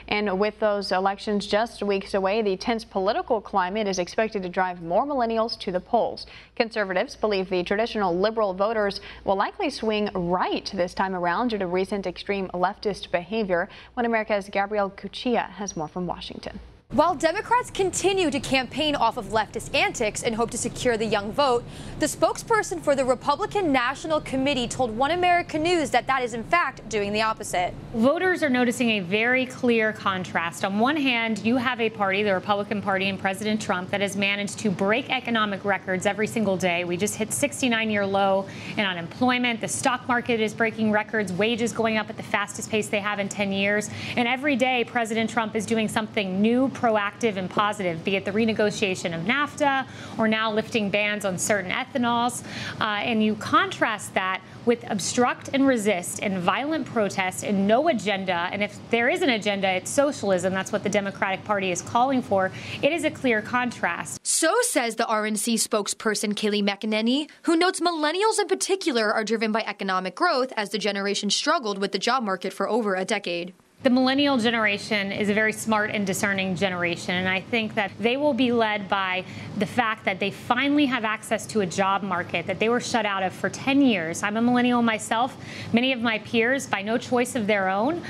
And with those elections just weeks away, the tense political climate is expected to drive more millennials to the polls. Conservatives believe the traditional liberal voters will likely swing right this time around due to recent extreme leftist behavior. One America's Gabrielle Cuccia has more from Washington. While Democrats continue to campaign off of leftist antics and hope to secure the young vote, the spokesperson for the Republican National Committee told One America News that is in fact doing the opposite. Voters are noticing a very clear contrast. On one hand, you have a party, the Republican Party and President Trump, that has managed to break economic records every single day. We just hit 69-year low in unemployment. The stock market is breaking records, wages going up at the fastest pace they have in 10 years. And every day, President Trump is doing something new, proactive and positive, be it the renegotiation of NAFTA or now lifting bans on certain ethanols. And you contrast that with obstruct and resist and violent protest and no agenda. And if there is an agenda, it's socialism. That's what the Democratic Party is calling for. It is a clear contrast. So says the RNC spokesperson Kayleigh McEnany, who notes millennials in particular are driven by economic growth as the generation struggled with the job market for over a decade. The millennial generation is a very smart and discerning generation, and I think that they will be led by the fact that they finally have access to a job market that they were shut out of for 10 years. I'm a millennial myself. Many of my peers, by no choice of their own,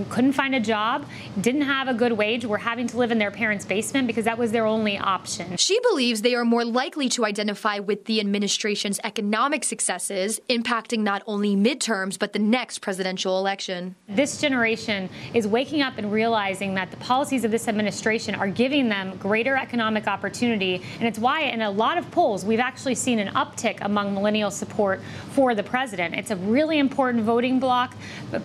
couldn't find a job, didn't have a good wage, were having to live in their parents' basement because that was their only option. She believes they are more likely to identify with the administration's economic successes, impacting not only midterms, but the next presidential election. This generation is waking up and realizing that the policies of this administration are giving them greater economic opportunity. And it's why in a lot of polls, we've actually seen an uptick among millennial support for the president. It's a really important voting bloc,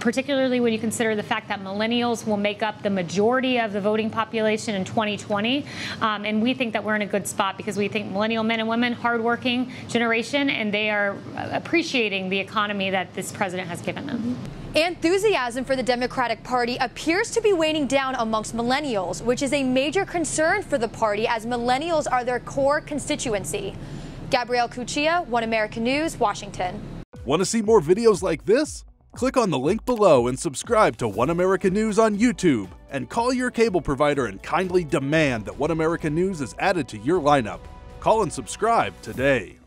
particularly when you consider the fact that millennials will make up the majority of the voting population in 2020. And we think that we're in a good spot because we think millennial men and women, hardworking generation, and they are appreciating the economy that this president has given them. Enthusiasm for the Democratic Party appears to be waning down amongst millennials, which is a major concern for the party as millennials are their core constituency. Gabrielle Cuccia, One America News, Washington. Want to see more videos like this? Click on the link below and subscribe to One America News on YouTube. And call your cable provider and kindly demand that One America News is added to your lineup. Call and subscribe today.